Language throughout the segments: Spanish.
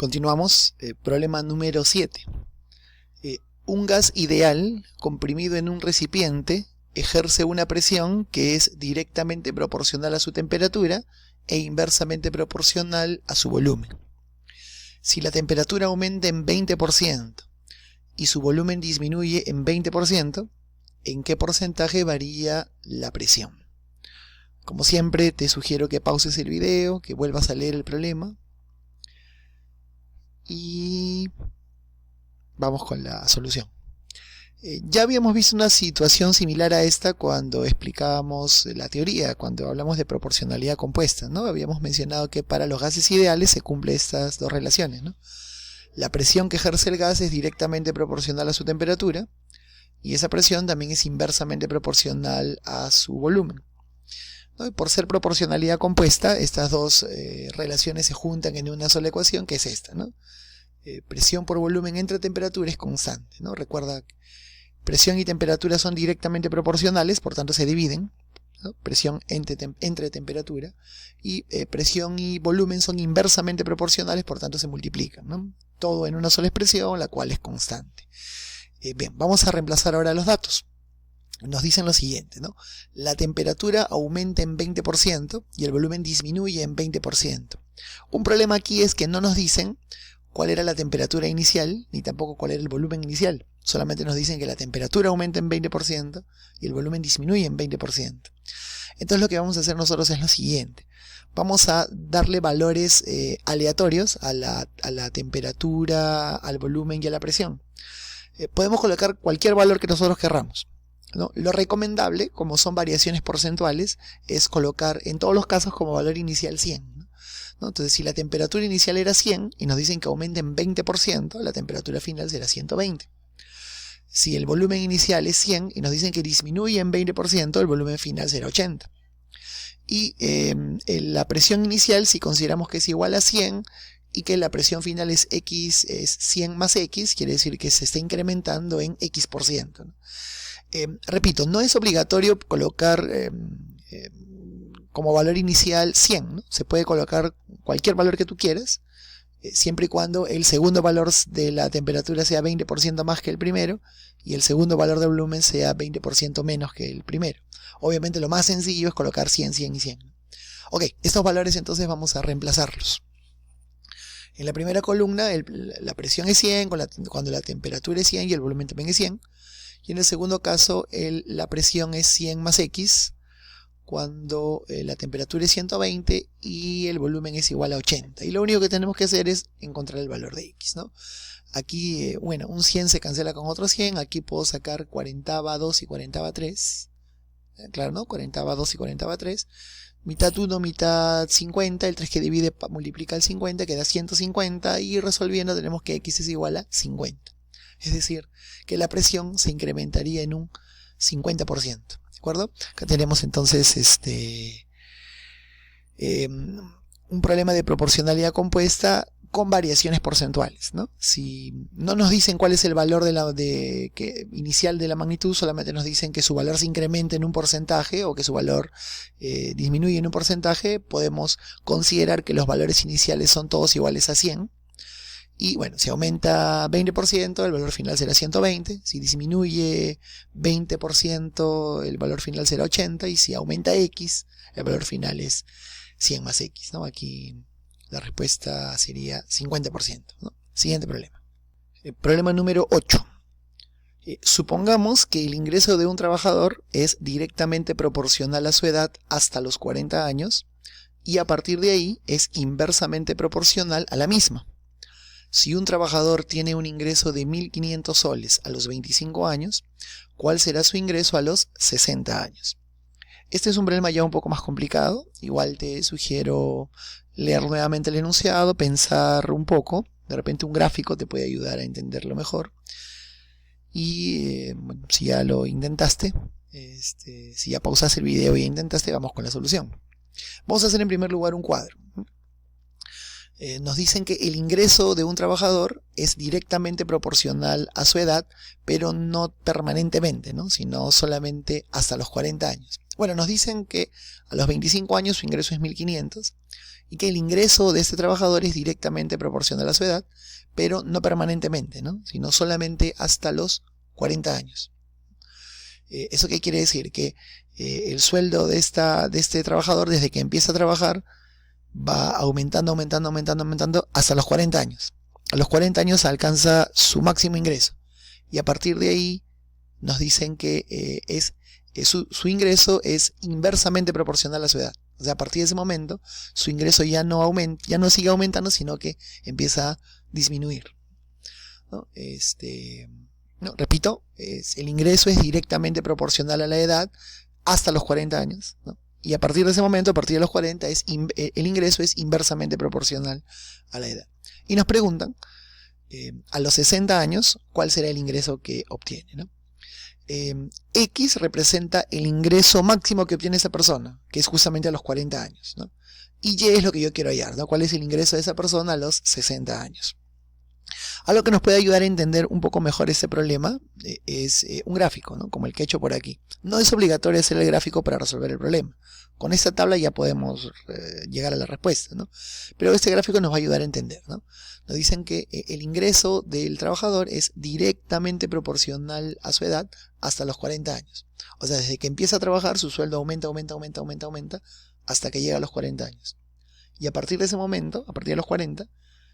Continuamos, problema número 7. Un gas ideal comprimido en un recipiente ejerce una presión que es directamente proporcional a su temperatura e inversamente proporcional a su volumen. Si la temperatura aumenta en 20% y su volumen disminuye en 20%, ¿en qué porcentaje varía la presión? Como siempre, te sugiero que pauses el video, que vuelvas a leer el problema y vamos con la solución. Ya habíamos visto una situación similar a esta cuando explicábamos la teoría, cuando hablamos de proporcionalidad compuesta, ¿no? Habíamos mencionado que para los gases ideales se cumplen estas dos relaciones, ¿no? La presión que ejerce el gas es directamente proporcional a su temperatura y esa presión también es inversamente proporcional a su volumen, ¿no? Y por ser proporcionalidad compuesta, estas dos relaciones se juntan en una sola ecuación, que es esta, ¿no? Presión por volumen entre temperatura es constante, ¿no? Recuerda, presión y temperatura son directamente proporcionales, por tanto se dividen, ¿no? Presión entre temperatura, y presión y volumen son inversamente proporcionales, por tanto se multiplican, ¿no? Todo en una sola expresión, la cual es constante. Bien, vamos a reemplazar ahora los datos. Nos dicen lo siguiente, ¿no? La temperatura aumenta en 20% y el volumen disminuye en 20%. Un problema aquí es que no nos dicen cuál era la temperatura inicial, ni tampoco cuál era el volumen inicial. Solamente nos dicen que la temperatura aumenta en 20% y el volumen disminuye en 20%. Entonces lo que vamos a hacer nosotros es lo siguiente. Vamos a darle valores aleatorios a la temperatura, al volumen y a la presión. Podemos colocar cualquier valor que nosotros querramos, ¿no? Lo recomendable, como son variaciones porcentuales, es colocar en todos los casos como valor inicial 100. ¿No? Entonces, si la temperatura inicial era 100 y nos dicen que aumenta en 20%, la temperatura final será 120. Si el volumen inicial es 100 y nos dicen que disminuye en 20%, el volumen final será 80. Y la presión inicial, si consideramos que es igual a 100 y que la presión final es X, es 100 más X, quiere decir que se está incrementando en X%, ¿no? Repito, no es obligatorio colocar como valor inicial 100, ¿no? Se puede colocar cualquier valor que tú quieras, siempre y cuando el segundo valor de la temperatura sea 20% más que el primero y el segundo valor de volumen sea 20% menos que el primero. Obviamente lo más sencillo es colocar 100, 100 y 100. Ok, estos valores entonces vamos a reemplazarlos. En la primera columna la presión es 100 cuando la temperatura es 100 y el volumen también es 100. Y en el segundo caso la presión es 100 más X cuando la temperatura es 120 y el volumen es igual a 80. Y lo único que tenemos que hacer es encontrar el valor de X, ¿no? Aquí, bueno, un 100 se cancela con otro 100. Aquí puedo sacar 40/2 y 40/3. Claro, ¿no? 40/2 y 40/3. Mitad 1, mitad 50. El 3 que divide multiplica el 50, queda 150. Y resolviendo tenemos que X es igual a 50. Es decir, que la presión se incrementaría en un 50%. ¿De acuerdo? Acá tenemos entonces un problema de proporcionalidad compuesta con variaciones porcentuales, ¿no? Si no nos dicen cuál es el valor inicial de la magnitud, solamente nos dicen que su valor se incrementa en un porcentaje o que su valor disminuye en un porcentaje, podemos considerar que los valores iniciales son todos iguales a 100. Y bueno, si aumenta 20%, el valor final será 120. Si disminuye 20%, el valor final será 80. Y si aumenta X, el valor final es 100 más X, ¿no? Aquí la respuesta sería 50%, ¿no? Siguiente problema. Problema número 8. Supongamos que el ingreso de un trabajador es directamente proporcional a su edad hasta los 40 años y a partir de ahí es inversamente proporcional a la misma. Si un trabajador tiene un ingreso de 1.500 soles a los 25 años, ¿cuál será su ingreso a los 60 años? Este es un problema ya un poco más complicado. Igual te sugiero leer nuevamente el enunciado, pensar un poco. De repente un gráfico te puede ayudar a entenderlo mejor. Y bueno, si ya lo intentaste, si ya pausaste el video y ya intentaste, vamos con la solución. Vamos a hacer en primer lugar un cuadro. Nos dicen que el ingreso de un trabajador es directamente proporcional a su edad, pero no permanentemente, ¿no? Sino solamente hasta los 40 años. Bueno, nos dicen que a los 25 años su ingreso es 1.500 y que el ingreso de este trabajador es directamente proporcional a su edad, pero no permanentemente, ¿no? Sino solamente hasta los 40 años. ¿Eso qué quiere decir? Que el sueldo de este trabajador, desde que empieza a trabajar, va aumentando hasta los 40 años. A los 40 años alcanza su máximo ingreso. Y a partir de ahí nos dicen que su ingreso es inversamente proporcional a su edad. O sea, a partir de ese momento, su ingreso ya no sigue aumentando, sino que empieza a disminuir, ¿no? Repito, el ingreso es directamente proporcional a la edad hasta los 40 años, ¿no? Y a partir de ese momento, a partir de los 40, el ingreso es inversamente proporcional a la edad. Y nos preguntan, a los 60 años, ¿cuál será el ingreso que obtiene, ¿no? X representa el ingreso máximo que obtiene esa persona, que es justamente a los 40 años, ¿no? Y Y es lo que yo quiero hallar, ¿no? ¿Cuál es el ingreso de esa persona a los 60 años? Algo que nos puede ayudar a entender un poco mejor este problema es un gráfico, ¿no? Como el que he hecho por aquí. No es obligatorio hacer el gráfico para resolver el problema. Con esta tabla ya podemos llegar a la respuesta, ¿no? Pero este gráfico nos va a ayudar a entender, ¿no? Nos dicen que el ingreso del trabajador es directamente proporcional a su edad hasta los 40 años. O sea, desde que empieza a trabajar, su sueldo aumenta hasta que llega a los 40 años. Y a partir de ese momento, a partir de los 40,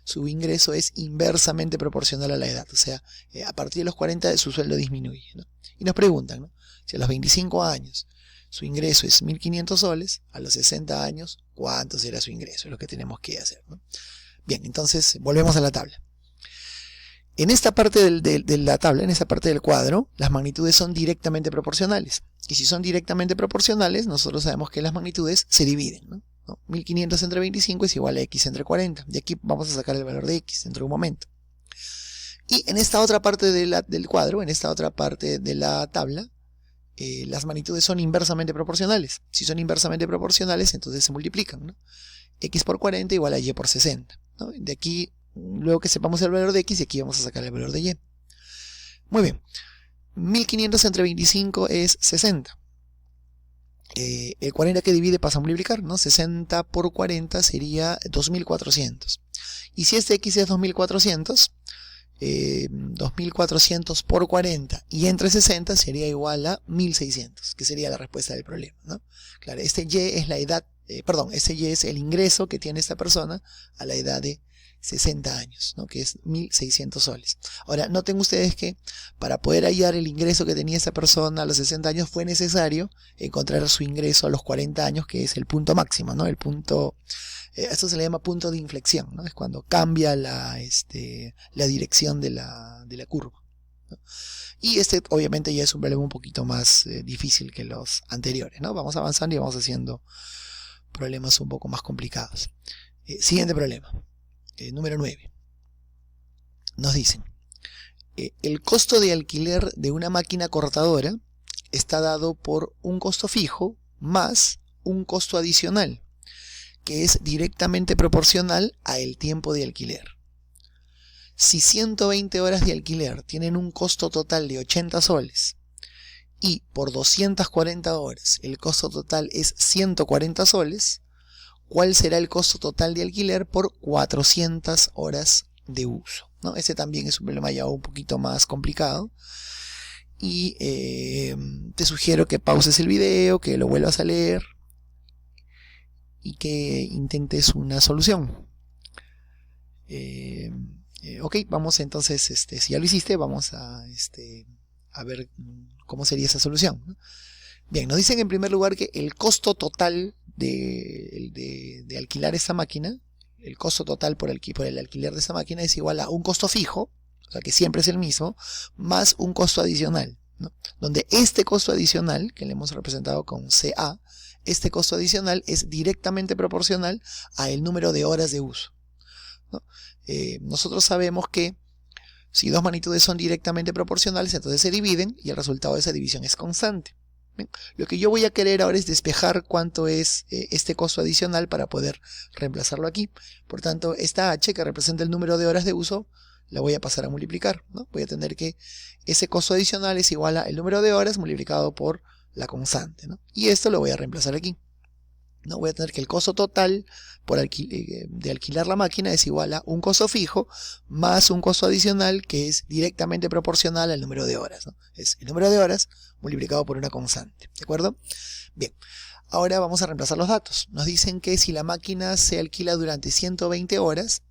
su ingreso es inversamente proporcional a la edad. O sea, a partir de los 40 su sueldo disminuye, ¿no? Y nos preguntan, ¿no? Si a los 25 años su ingreso es 1.500 soles, a los 60 años, ¿cuánto será su ingreso? Es lo que tenemos que hacer, ¿no? Bien, entonces volvemos a la tabla. En esta parte de la tabla, en esta parte del cuadro, las magnitudes son directamente proporcionales. Y si son directamente proporcionales, nosotros sabemos que las magnitudes se dividen, ¿no? 1500 entre 25 es igual a x entre 40. De aquí vamos a sacar el valor de x dentro de un momento. Y en esta otra parte del cuadro, en esta otra parte de la tabla, las magnitudes son inversamente proporcionales. Si son inversamente proporcionales, entonces se multiplican, ¿no? X por 40 igual a y por 60, ¿no? De aquí, luego que sepamos el valor de x, de aquí vamos a sacar el valor de y. Muy bien. 1500 entre 25 es 60. El 40 que divide pasa a multiplicar, ¿no? 60 por 40 sería 2400. Y si este x es 2400, 2400 por 40 y entre 60 sería igual a 1600, que sería la respuesta del problema, ¿no? Claro, este y es la edad, este y es el ingreso que tiene esta persona a la edad de 60 años, ¿no? Que es 1.600 soles. Ahora, noten ustedes que para poder hallar el ingreso que tenía esa persona a los 60 años fue necesario encontrar su ingreso a los 40 años, que es el punto máximo, ¿no? El punto, esto se le llama punto de inflexión, ¿no? Es cuando cambia la dirección de la curva, ¿no? Y este obviamente ya es un problema un poquito más difícil que los anteriores, ¿no? Vamos avanzando y vamos haciendo problemas un poco más complicados. Siguiente problema. Número 9. Nos dicen, el costo de alquiler de una máquina cortadora está dado por un costo fijo más un costo adicional, que es directamente proporcional al tiempo de alquiler. Si 120 horas de alquiler tienen un costo total de 80 soles y por 240 horas el costo total es 140 soles, ¿cuál será el costo total de alquiler por 400 horas de uso? ¿No? Ese también es un problema ya un poquito más complicado. Y te sugiero que pauses el video, que lo vuelvas a leer y que intentes una solución. Ok, vamos entonces, si ya lo hiciste, vamos a ver cómo sería esa solución, ¿no? Bien, nos dicen en primer lugar que el costo total de alquilar esta máquina, el costo total por el alquiler de esta máquina es igual a un costo fijo, o sea que siempre es el mismo, más un costo adicional, ¿no? Donde este costo adicional, que le hemos representado con CA, este costo adicional es directamente proporcional al número de horas de uso, ¿no? Nosotros sabemos que si dos magnitudes son directamente proporcionales, entonces se dividen y el resultado de esa división es constante. Bien, lo que yo voy a querer ahora es despejar cuánto es este costo adicional para poder reemplazarlo aquí. Por tanto, esta h que representa el número de horas de uso la voy a pasar a multiplicar, ¿no? Voy a tener que ese costo adicional es igual a el número de horas multiplicado por la constante, ¿no? Y esto lo voy a reemplazar aquí. ¿no? Voy a tener que el costo total de alquilar la máquina es igual a un costo fijo más un costo adicional que es directamente proporcional al número de horas, ¿no? Es el número de horas multiplicado por una constante, ¿de acuerdo? Bien, ahora vamos a reemplazar los datos. Nos dicen que si la máquina se alquila durante 120 horas,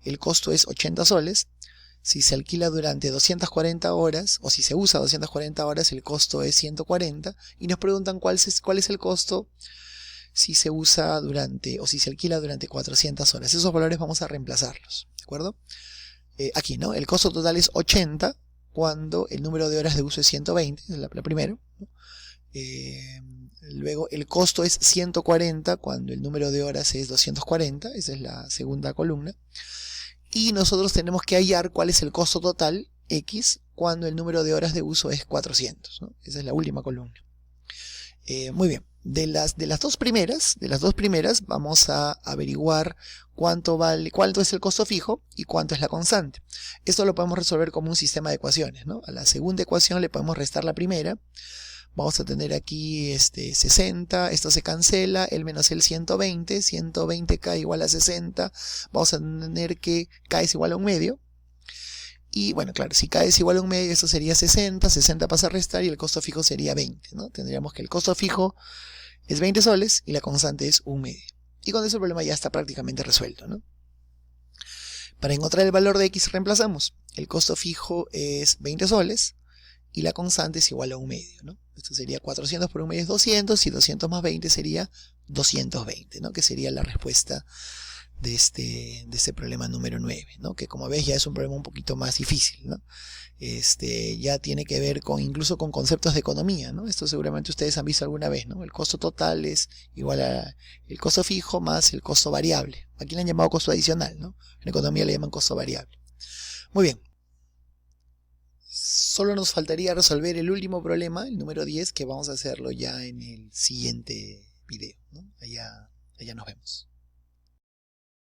el costo es 80 soles. Si se alquila durante 240 horas, o si se usa 240 horas, el costo es 140. Y nos preguntan cuál es el costo si se usa durante, o si se alquila durante 400 horas. Esos valores vamos a reemplazarlos, ¿de acuerdo? Aquí, ¿no? El costo total es 80 cuando el número de horas de uso es 120, es la primero, ¿no? Luego el costo es 140 cuando el número de horas es 240, esa es la segunda columna. Y nosotros tenemos que hallar cuál es el costo total, X, cuando el número de horas de uso es 400, ¿no? Esa es la última columna. Muy bien, de las dos primeras vamos a averiguar cuánto es el costo fijo y cuánto es la constante. Esto lo podemos resolver como un sistema de ecuaciones, ¿no? A la segunda ecuación le podemos restar la primera. Vamos a tener aquí 60, esto se cancela, el menos el 120, 120k igual a 60, vamos a tener que k es igual a un medio. Y bueno, claro, si k es igual a un medio, esto sería 60, 60 pasa a restar y el costo fijo sería 20, ¿no? Tendríamos que el costo fijo es 20 soles y la constante es un medio. Y con eso el problema ya está prácticamente resuelto, ¿no? Para encontrar el valor de x reemplazamos. El costo fijo es 20 soles y la constante es igual a un medio, ¿no? Esto sería 400 por un medio es 200 y 200 más 20 sería 220, ¿no? Que sería la respuesta de este problema número 9, ¿no? Que como ves ya es un problema un poquito más difícil, ¿no? Ya tiene que ver incluso con conceptos de economía, ¿no? Esto seguramente ustedes han visto alguna vez, ¿no? El costo total es igual a el costo fijo más el costo variable. Aquí le han llamado costo adicional, ¿no? En economía le llaman costo variable. Muy bien. Solo nos faltaría resolver el último problema, el número 10, que vamos a hacerlo ya en el siguiente video, ¿no? Allá nos vemos.